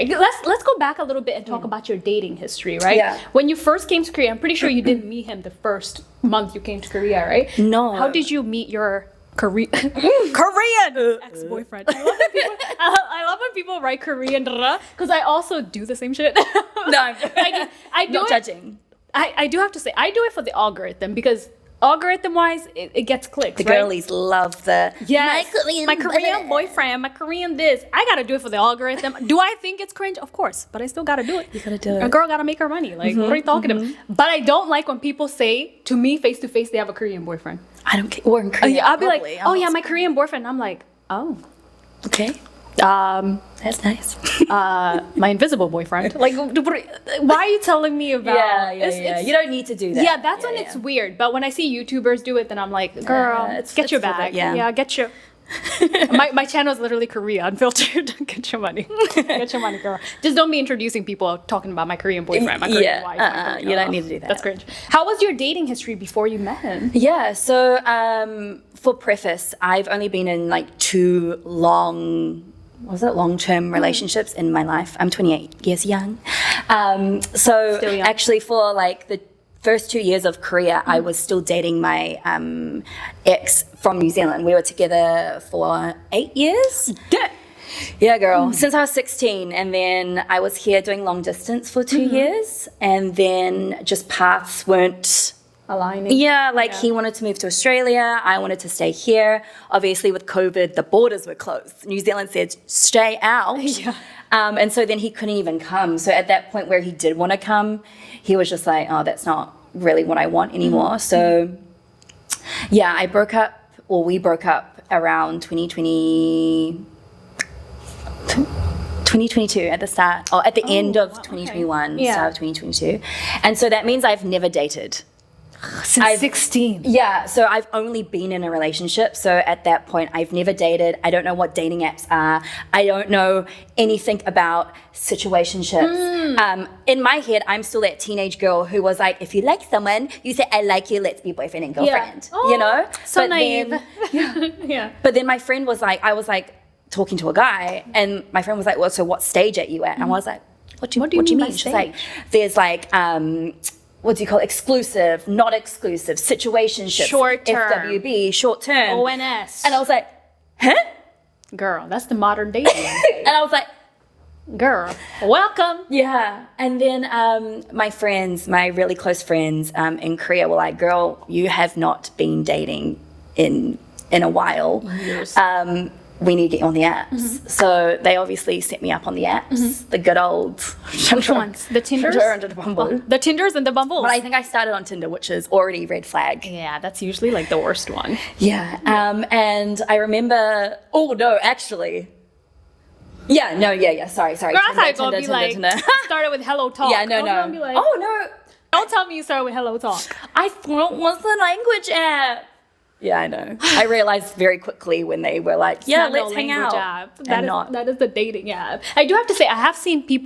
let's go back a little bit and talk about your dating history, right? Yeah. When you first came to Korea, I'm pretty sure you didn't meet him the first month you came to Korea, right? No. How did you meet your Korean ex-boyfriend? I love when people write Korean because I also do the same shit. No, I do not it. judging. I do have to say I do it for the algorithm because algorithm-wise it gets clicks. The girlies love the my Korean boyfriend, my Korean this. I gotta do it for the algorithm. Do I think it's cringe? Of course, but I still gotta do it. You gotta do it. A girl gotta make her money. Like, what are you talking about? But I don't like when people say to me face to face they have a Korean boyfriend. I don't care. Or in Korea, I'll be probably. like, oh yeah, my Korean boyfriend. I'm like, oh, Okay. That's nice. my invisible boyfriend. Like, why are you telling me about? Yeah. You don't need to do that. Yeah, that's when it's weird. But when I see YouTubers do it, then I'm like, girl, get your bag. Get your. my channel is literally Korea unfiltered. Get your money. Get your money, girl. Just don't be introducing people talking about my Korean boyfriend, my Korean wife. My Korean you don't need to do that. That's cringe. How was your dating history before you met him? Yeah, so for preface, I've only been in like 2 long-term relationships in my life. I'm 28 years young. So Still young. actually for like the first 2 years of Korea, I was still dating my ex from New Zealand. We were together for 8 years. Yeah, girl. Since I was 16, and then I was here doing long distance for 2 years, and then just paths weren't Aligning. Yeah, like he wanted to move to Australia. I wanted to stay here. Obviously, with COVID, the borders were closed. New Zealand said, stay out. Yeah. And so then he couldn't even come. So at that point where he did want to come, he was just like, oh, that's not really what I want anymore. So yeah, we broke up around 2022 at the start, or at the end of 2021, start of 2022. And so that means I've never dated. Since 16. Yeah, so I've only been in a relationship. So at that point, I've never dated. I don't know what dating apps are. I don't know anything about situationships. In my head, I'm still that teenage girl who was like, if you like someone, you say, I like you, let's be boyfriend and girlfriend. Yeah. Oh, you know? So but naive. Then, Yeah. But then my friend was like, I was like talking to a guy, and my friend was like, well, so what stage are you at? And I was like, what do you mean? by She's stage? like, there's like, what do you call it? Exclusive, not exclusive, situationships, Short term. FWB, short term, ONS. And I was like, huh? Girl, that's the modern dating. And I was like, Girl, welcome. yeah. And then my friends, my really close friends in Korea were like, girl, you have not been dating in a while. Years. We need to get you on the apps. So they obviously set me up on the apps, the good old. Which ones? The Tinders? Tinder and the Bumble. The Tinders and the Bumbles. But I think I started on Tinder, which is already red flag. Yeah, that's usually like the worst one. Yeah. And I remember, oh no, actually. Yeah, no, yeah. Sorry. Girl, I thought it was gonna be like, started with hello talk. Yeah, no. Gonna be like, Oh no. don't tell me you started with hello talk. I thought it was the language app. Yeah, I know. I realized very quickly when they were like, yeah, Not no let's hang language out. app. And That is the dating app. I do have to say, I've seen 3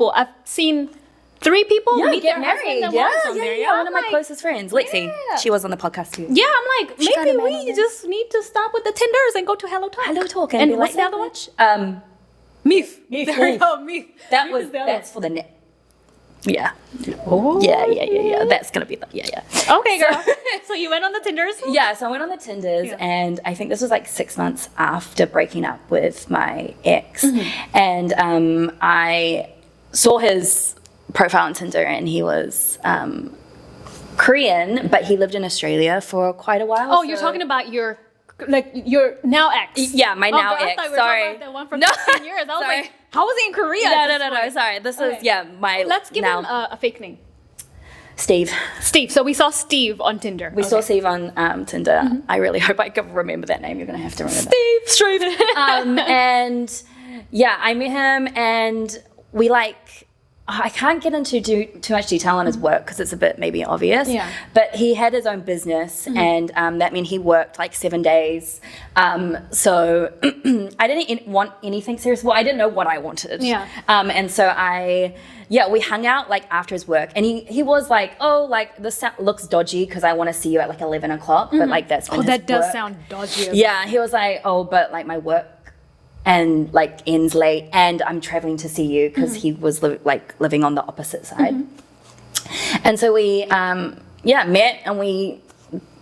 people meet get their married. husband and Yeah, wives on there. One of my closest friends, Lexi. Yeah. She was on the podcast too. Yeah, I'm like, She got maybe a man on we there. just need to stop with the Tinders and go to Hello Talk. Hello Talk. And be what's like, the other one? Meef. There we go, me. That's for the net. Yeah. Oh. Yeah. That's gonna be Okay, girl. So you went on the Tinders? Yeah, so I went on the Tinders, and I think this was like 6 months after breaking up with my ex. And I saw his profile on Tinder, and he was Korean, but he lived in Australia for quite a while. Oh, you're talking about your now ex. Yeah, my now girl, I ex. thought we were Sorry. talking about the one from 15 years. I was Sorry. like, how was he in Korea? No. Sorry. This is my. Let's give now. him a fake name. Steve. So we saw Steve on Tinder. We saw Steve on Tinder. I really hope I can remember that name. You're gonna have to remember. Steve straight. And yeah, I met him, and we I can't get into too much detail on his work because it's a bit maybe obvious. Yeah. But he had his own business, and that meant he worked like 7 days. So I didn't want anything serious. Well, I didn't know what I wanted. Yeah. And so we hung out like after his work, and he was like, oh, like this looks dodgy because I want to see you at like 11 o'clock, but like that's when his that does work- sound dodgy. Yeah, he was like, oh, but like my work and like ends late, and I'm traveling to see you because he was living on the opposite side. And so we met, and we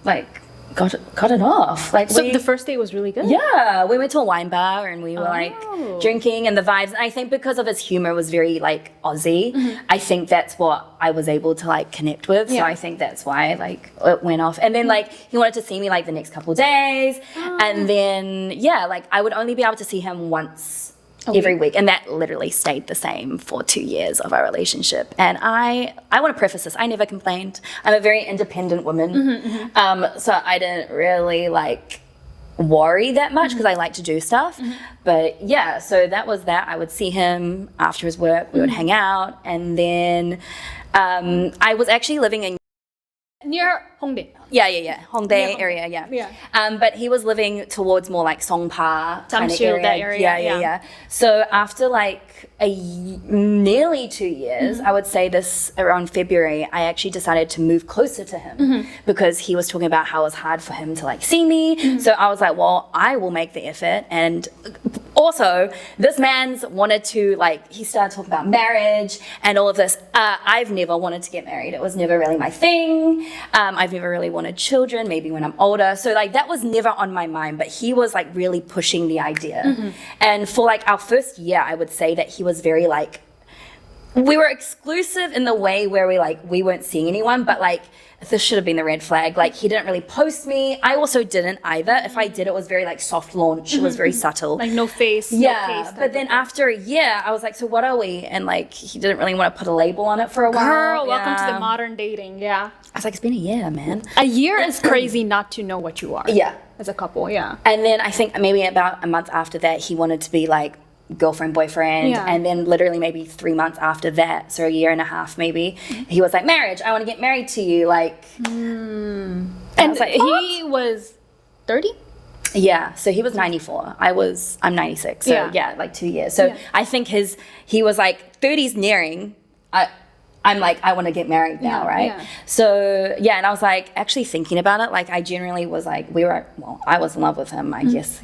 like got it off. Like, so the first date was really good. Yeah, we went to a wine bar and we were like drinking, and the vibes. And I think because of his humor was very like Aussie, I think that's what I was able to like connect with. So I think that's why like it went off. And then like he wanted to see me like the next couple of days, and then like I would only be able to see him once every week, and that literally stayed the same for 2 years of our relationship. And I want to preface this, I never complained. I'm a very independent woman, so I didn't really like worry that much because I like to do stuff. But yeah, so that was that. I would see him after his work, we would hang out, and then I was actually living in near Hongdae. Yeah. Hongdae area, yeah. But he was living towards more like Songpa kind of area. That area. Yeah. So after like nearly 2 years, I would say this around February, I actually decided to move closer to him because he was talking about how it was hard for him to like see me. So I was like, well, I will make the effort. And also, this man's wanted to like, he started talking about marriage and all of this. I've never wanted to get married. It was never really my thing. I've never really wanted children, maybe when I'm older. So like that was never on my mind, but he was like really pushing the idea. And for like our first year, I would say that he was very like, we were exclusive in the way where we weren't seeing anyone, but like this should have been the red flag. Like he didn't really post me. I also didn't either. If I did, it was very like soft launch. It was very subtle. Like no face. Yeah. No case, but then after a year, I was like, so what are we? And like he didn't really want to put a label on it for a while. Girl, welcome to the modern dating. Yeah. I was like, it's been a year, man. A year is crazy not to know what you are. Yeah. As a couple, yeah. And then I think maybe about a month after that, he wanted to be like girlfriend, boyfriend. Yeah. And then literally maybe 3 months after that, so a year and a half maybe, he was like, marriage, I want to get married to you. Like, and I was like, he was 30? Yeah, so he was 94. I'm 96. So yeah like 2 years. So I think he was like 30's nearing. I'm like, I want to get married now, right? Yeah. So, and I was like, actually thinking about it, like I generally was like, I was in love with him, I guess,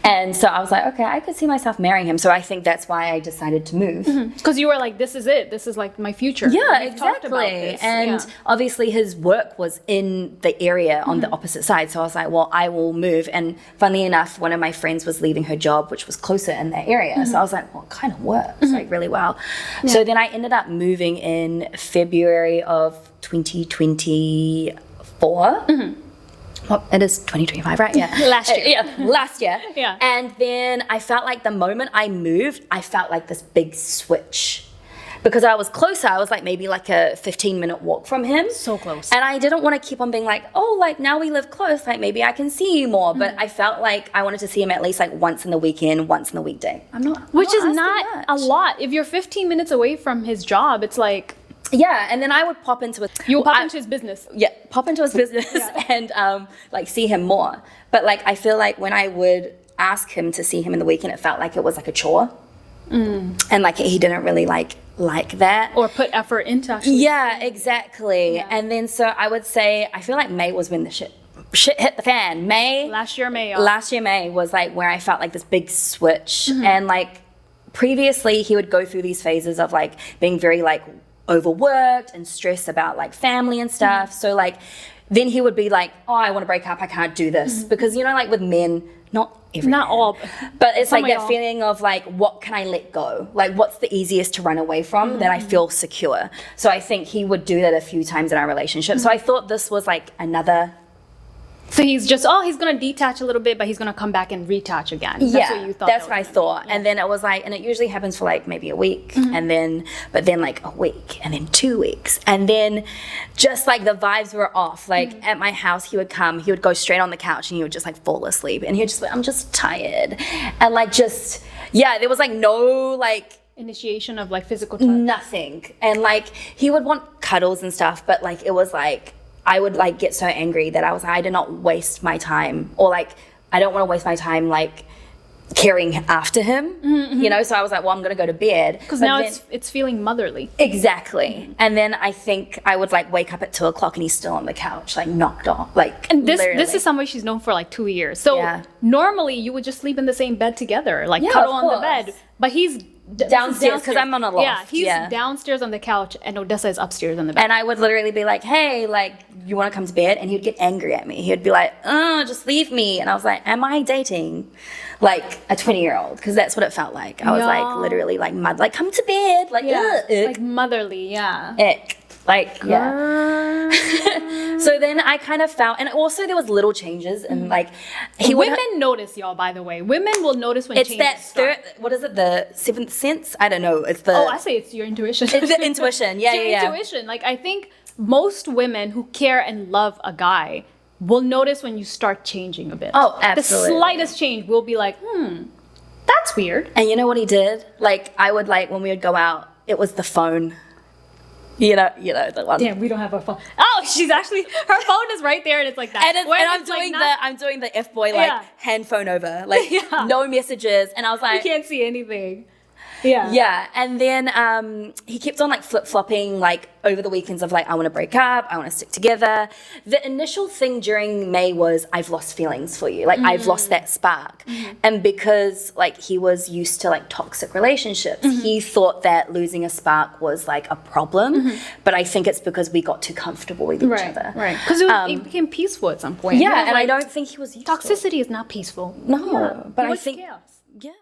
And so I was like, okay, I could see myself marrying him. So I think that's why I decided to move. Because you were like, this is it. This is like my future. Yeah, exactly. And obviously his work was in the area on the opposite side. So I was like, well, I will move. And funnily enough, one of my friends was leaving her job, which was closer in that area. So I was like, well, it kind of works like really well. Yeah. So then I ended up moving in February of 2024. Well, it is 2025, right? Yeah. Last year. Last year. Yeah. And then I felt like the moment I moved, I felt like this big switch. Because I was closer, I was like maybe like a 15-minute walk from him. So close. And I didn't want to keep on being like, oh, like now we live close, like maybe I can see you more. But I felt like I wanted to see him at least like once in the weekend, once in the weekday. Which is not a lot. If you're 15 minutes away from his job, it's like... Yeah, and then I would pop into his business. Yeah, pop into his business and like see him more. But like I feel like when I would ask him to see him in the weekend, it felt like it was like a chore. And like he didn't really like that. Or put effort into actually. Yeah, exactly. Yeah. And then so I would say, I feel like May was when the shit hit the fan. Last year May was like where I felt like this big switch. And like previously he would go through these phases of like being very like overworked and stressed about like family and stuff. So like then he would be like, oh, I want to break up, I can't do this. Because you know, like with men, not all, but it's like that feeling of like, what can I let go? Like what's the easiest to run away from that I feel secure? So I think he would do that a few times in our relationship. So I thought this was like another. So he's just, he's going to detach a little bit, but he's going to come back and retach again. That's what you thought. That's what I thought. And then it was like, and it usually happens for like maybe a week but then like a week and then 2 weeks. And then just like the vibes were off. Like at my house, he would go straight on the couch and he would just like fall asleep. And he would just like, I'm just tired. And like there was like no like, initiation of like physical touch. Nothing. And like he would want cuddles and stuff, but like it was like, I would like get so angry that I was like, I did not waste my time, or like I don't want to waste my time like caring after him, you know, so I was like, well, I'm gonna go to bed. Because now it's feeling motherly. Exactly. And then I think I would like wake up at 2:00 and he's still on the couch, like knocked off. Like, and this literally. is somebody she's known for like 2 years. So normally you would just sleep in the same bed together, like cuddle on the bed. But he's downstairs because I'm on a loft. Yeah, he's downstairs on the couch and Odessa is upstairs on the bed. And I would literally be like, hey, like, you want to come to bed? And he would get angry at me. He would be like, just leave me. And I was like, am I dating like a 20-year-old? Because that's what it felt like. I was like literally like mud, like come to bed, like like motherly, ick. Like, so then I kind of felt, and also there was little changes, and like women notice, y'all. By the way, women will notice when changes that start. what is it? The seventh sense? I don't know. It's the I say it's your intuition. It's the intuition. Yeah, it's your intuition. Like I think most women who care and love a guy will notice when you start changing a bit. Oh, absolutely. The slightest change will be like, that's weird. And you know what he did? Like I would like when we would go out, it was the phone. You know the one. Damn, we don't have a phone. Oh, she's actually her phone is right there, and it's like that. And I'm doing the F boy hand phone over, like no messages, and I was like, you can't see anything. Yeah. And then he kept on like flip-flopping like over the weekends of like, I want to break up, I want to stick together. The initial thing during May was I've lost feelings for you. Like I've lost that spark. And because like he was used to like toxic relationships, he thought that losing a spark was like a problem. But I think it's because we got too comfortable with each other. Right. Because it became peaceful at some point. Yeah, and I don't think he was used toxicity is not peaceful. No, but I think chaos. Yeah.